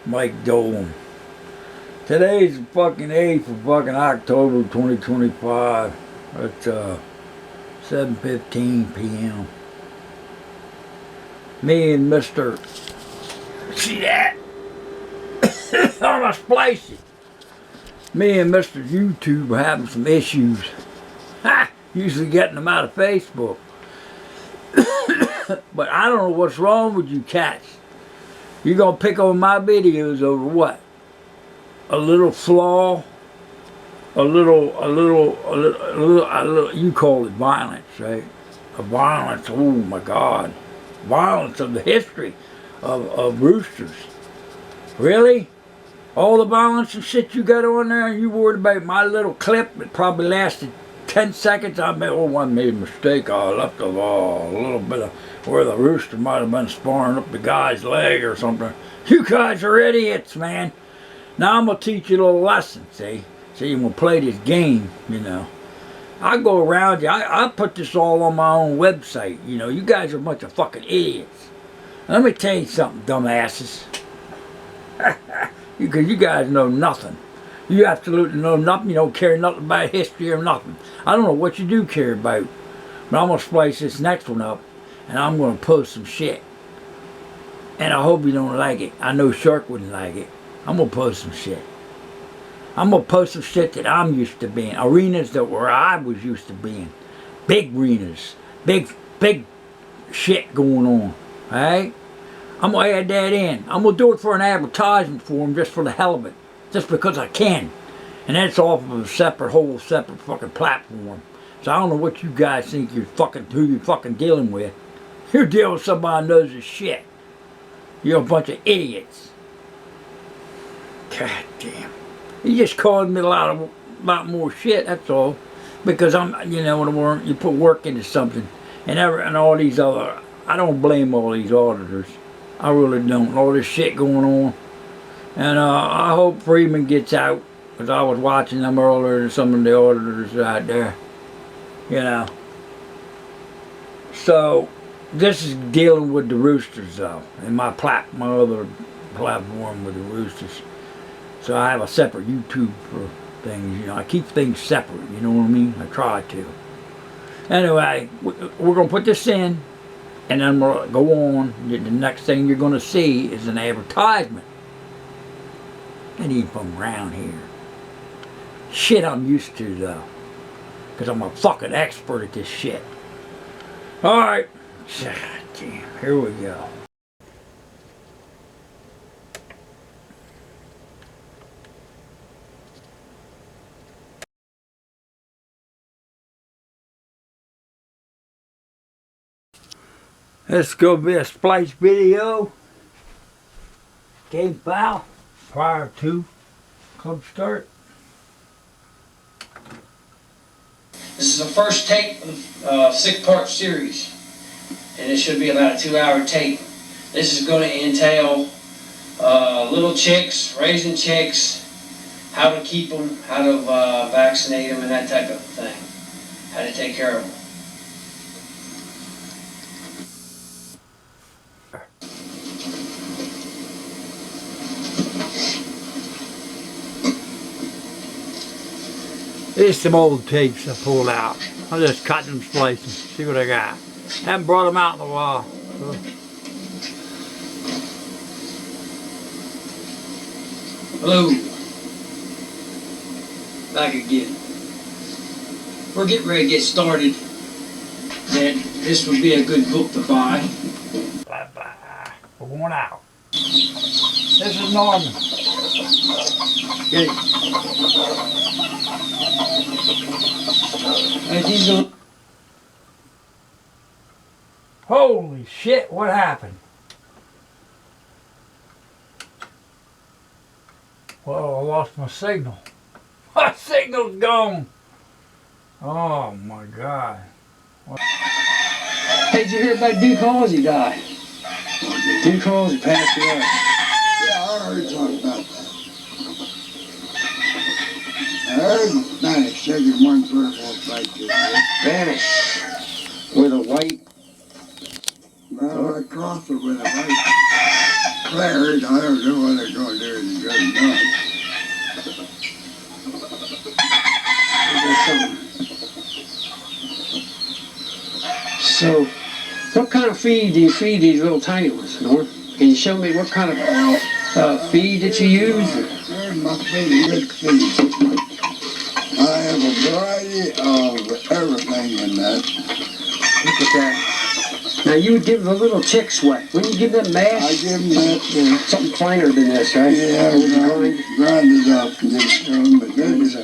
Mike Dolan. Today's the fucking 8th of fucking October 2025. It's 7:15 p.m. Me and Mr. See that? I'm a splicey. Me and Mr. YouTube are having some issues. Ha! Usually getting them out of Facebook. But I don't know what's wrong with you cats. You're gonna pick on my videos over what? A little flaw? A little, you call it violence, right? A violence, oh my God. Violence of the history of roosters. Really? All the violence and shit you got on there, and you worried about my little clip that probably lasted 10 seconds? I made a mistake. I left a little bit of where the rooster might have been sparring up the guy's leg or something. You guys are idiots, man. Now I'm going to teach you a little lesson, see? So you will play this game, you know. I go around you. I put this all on my own website. You know, you guys are a bunch of fucking idiots. Let me tell you something, dumbasses. Because you guys know nothing. You absolutely know nothing. You don't care nothing about history or nothing. I don't know what you do care about. But I'm going to splice this next one up. And I'm going to post some shit. And I hope you don't like it. I know Shark wouldn't like it. I'm going to post some shit. I'm going to post some shit that I'm used to being. Arenas that where I was used to being. Big arenas. Big shit going on. Alright? I'm going to add that in. I'm going to do it for an advertisement for them just for the hell of it. Just because I can. And that's off of a whole separate fucking platform. So I don't know what you guys think who you're fucking dealing with. You're dealing with somebody who knows his shit. You're a bunch of idiots. God damn. You just caused me a lot more shit, that's all. Because you put work into something. And all these other, I don't blame all these auditors. I really don't. All this shit going on. And I hope Freeman gets out. Because I was watching them earlier, some of the auditors out there. You know. So, this is dealing with the roosters though. And my other platform with the roosters. So I have a separate YouTube for things, you know. I keep things separate, you know what I mean? I try to. Anyway, we're going to put this in, and then we'll go on. The next thing you're going to see is an advertisement. And even from around here. Shit I'm used to, though. Because I'm a fucking expert at this shit. Alright. God damn. Here we go. This is going to be a splice video. Game file prior to club start. This is the first tape of a 6-part series. And it should be about a 2-hour tape. This is going to entail little chicks, raising chicks, how to keep them, how to vaccinate them, and that type of thing. How to take care of them. Here's some old tapes I pulled out. I'm just cutting them, splicing, see what I got. Haven't brought them out in a while. So. Hello. Back again. We're getting ready to get started. And this would be a good book to buy. Bye-bye. We're going out. This is Norman. Get it. Holy shit, what happened? Well, I lost my signal. My signal's gone. Oh my God. Hey, did you hear about Duke Halsey died? Duke Halsey passed away. Yeah, I heard talk about that. I heard Spanish shaking one person like this. Spanish. With a white. Well, I crossed it with a white. declared. I don't know what they're going to do if it goes not. So, what kind of feed do you feed these little tiny ones, Norm? Can you show me what kind of feed that you use? There's my feed, good feed. I have a variety of everything in that. Look at that. Now you would give the little chicks what? Wouldn't you give them mash? I give them that. Something finer than this, right? Yeah, grind it up and give it to them. But this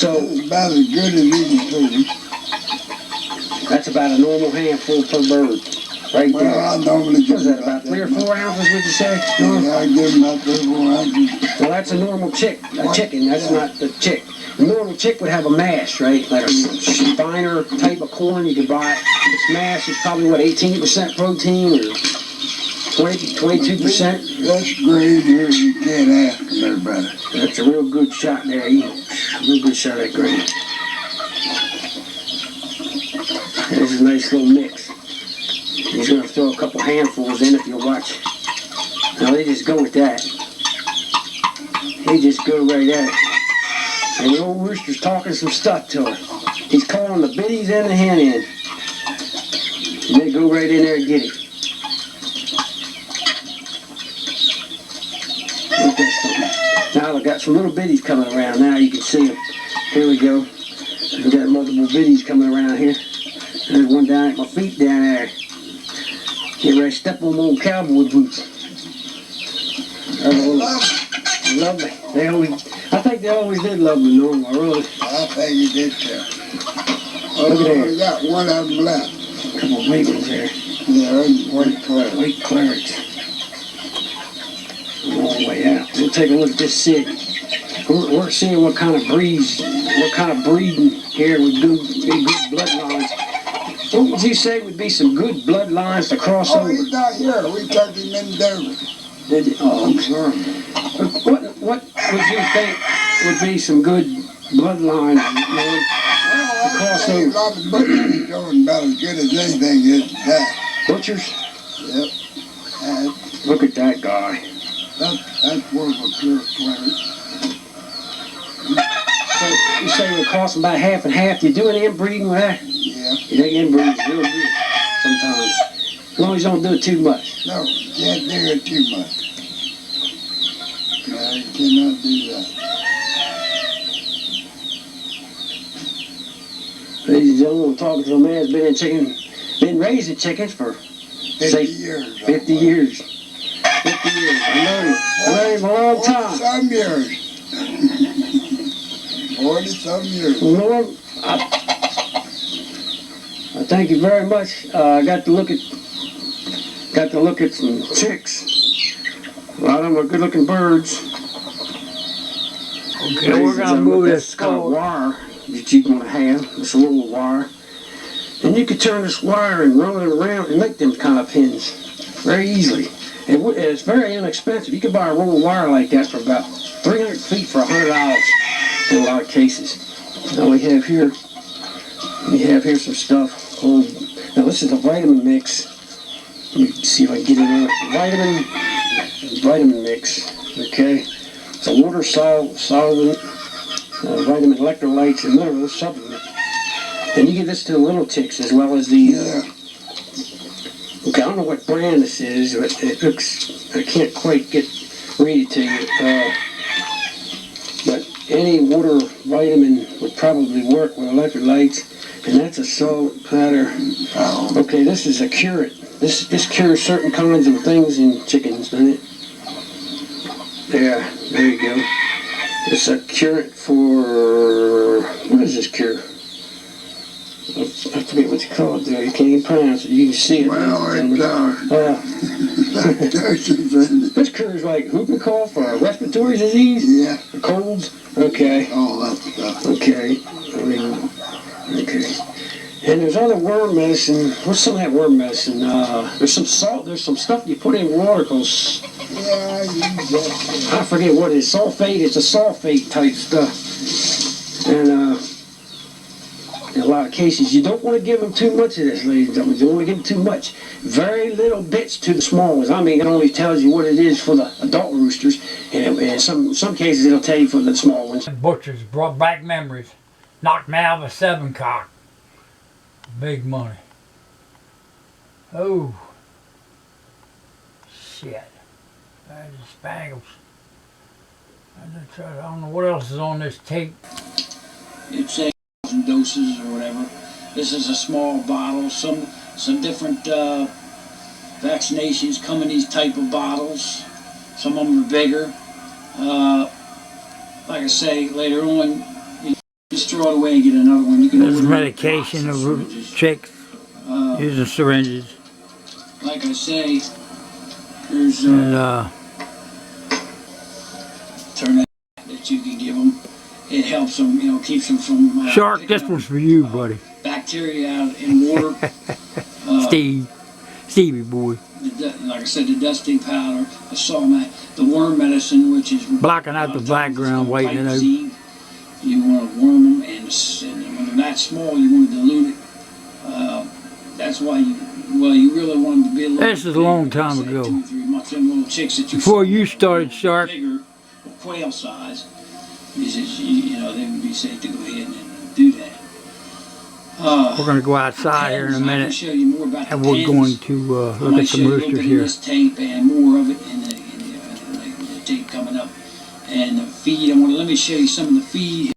is about as good as you can feed. That's about a normal handful per bird, right there. Well, I normally give What is that, about 3 or 4 ounces, would you say? Yeah, I give them about 3 or 4 ounces. Well, that's a normal chicken. That's not the chick. A normal chick would have a mash, right? Like a finer type of corn you could buy. This mash is probably, what, 18% protein or 22%? That's great here. You can't ask for no better. That's a real good shot there. Real good shot at grain. There's a nice little mix. He's going to throw a couple handfuls in if you'll watch. Now they just go with that. They just go right at it. And the old rooster's talking some stuff to her. He's calling the biddies and the hen in. And they go right in there and get it. Look at that something. Now I've got some little biddies coming around. Now you can see them. Here we go. We've got multiple biddies coming around here. There's one down at my feet down there. Get ready to step on my old cowboy boots. Lovely. I think they always did love me, Norm. Really. I think you did too. Look at there. We got one of them left. A couple of white ones there. Yeah, white claret. White clarets. All the way out. We'll take a look at this city. We're seeing what kind of breeding here would be good bloodlines. What would you say would be some good bloodlines to cross over? He's not here. We took him in Denver. Did you? Oh, I'm sorry. What would you think would be some good bloodlines, man, to cross over? A lot of butchers doing about as good as anything is that. Butchers? Yep. Look at that guy. That's one of a pure claret. So you say it would cost about half and half. Do you do any inbreeding with that? Yeah. You think inbreeding's real good sometimes. As long as you don't do it too much. No, you can't do it too much. No, you cannot do that. Ladies and gentlemen, we're talking to a man who's been raising chickens for 50 years. 50 years. 50 years. I know him a long time. 40 some years. 40 some years. Lord, I thank you very much. I got to look at some chicks. A lot of them are good-looking birds. Okay, we're gonna move this kind of wire that you're gonna have. This little wire, and you could turn this wire and run it around and make them kind of pins very easily. It's very inexpensive. You could buy a roll of wire like that for about 300 feet for $100 in a lot of cases. Now we have here some stuff called, now this is a vitamin mix. Let me see if I can get it on. Vitamin mix, okay? It's a water solvent, vitamin electrolytes and mineral supplement. And you give this to the little chicks as well as the, okay, I don't know what brand this is, but it looks, I can't quite read it to you. But any water vitamin would probably work with electrolytes. And that's a salt powder. Okay, this is a curate. This cures certain kinds of things in chickens, doesn't it? There you go. It's a curate for, what is this cure? I forget what you call it there. You can't even pronounce it. You can see it. Well, This cures like whooping cough or respiratory disease? Yeah. Or colds? Okay. All that stuff. Okay. Okay. And there's other worm medicine. What's some of that worm medicine? There's some salt. There's some stuff you put in water called, Yeah, I use that. I forget what it is. Sulfate. It's a sulfate type stuff. And in a lot of cases. You don't want to give them too much of this, ladies and gentlemen. You don't want to give them too much. Very little bits to the small ones. I mean, it only tells you what it is for the adult roosters, and in some cases it'll tell you for the small ones. Butchers brought back memories. Knocked me out of a 7-cock. Big money. Oh. Shit. That's the Spangles. I don't know what else is on this tape. It's 1,000 doses or whatever. This is a small bottle. Some different vaccinations come in these type of bottles. Some of them are bigger. Like I say, later on, you just throw it away and get another one. You can There's order medication of chicks using syringes. Like I say, there's turn that you can give them. It helps them, you know, keeps them from Shark, this one's for you, buddy. bacteria out in water. Stevie boy. Like I said, the dusting powder, the salt, the worm medicine, which is Blocking out the background, waiting to know. You want to worm them, and when they're that small, you want to dilute it. That's why you really want them to be a little. This is a long time ago. 2 or 3 months. Them little chicks that you Before you started, Shark. Bigger, quail size. You know, they would be safe to go ahead and do that. We're going to go outside here in a minute, show you more about and the we're going to look at some roosters here. This tape and more of it in the tape coming up, and the feed. Let me show you some of the feed.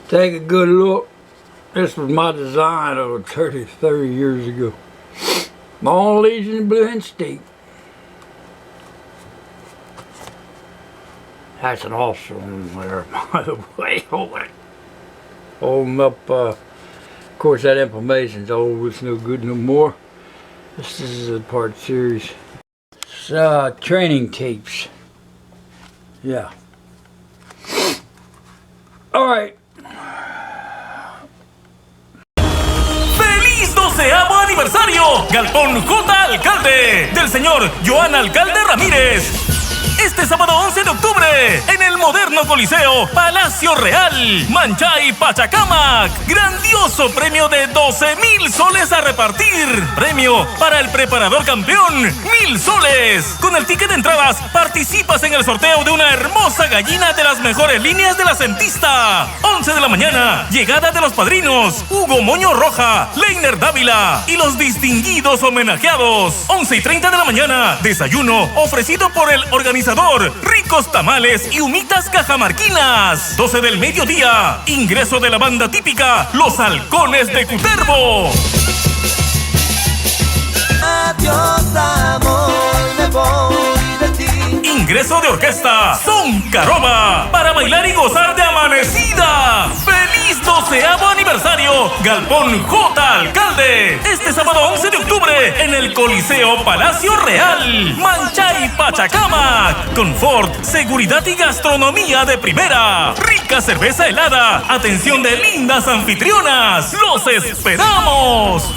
Take a good look. This was my design of 30 years ago. All these in blue and steak. That's an awesome one there, by the way. Hold them up. Of course, that information's old. It's no good no more. This is a part series. It's training tapes. Yeah. All right. ¡Feliz 12avo aniversario! Galpón J. Alcalde del señor Joan Alcalde Ramírez. Este sábado 11 de octubre, en el moderno Coliseo Palacio Real, Manchay, Pachacamac. Grandioso premio de 12,000 soles a repartir. Premio para el preparador campeón, 1,000 soles. Con el ticket de entradas, participas en el sorteo de una hermosa gallina de las mejores líneas de la Centista. 11 de la mañana, llegada de los padrinos, Hugo Moño Roja, Leiner Dávila y los distinguidos homenajeados. 11:30 de la mañana, desayuno ofrecido por el organizador, ricos tamales y humitas cajamarquinas. 12 del mediodía, ingreso de la banda típica Los Halcones de Cutervo. Adiós amor, me voy de ti. Ingreso de orquesta Son Caroba para bailar y gozar de amanecida. ¡Feliz 12avo aniversario! Galpón J. Alcalde. Este sábado 11 de octubre en el Coliseo Palacio Real, Manchay, Pachacamac. Confort, seguridad y gastronomía de primera. Rica cerveza helada. Atención de lindas anfitrionas. ¡Los esperamos!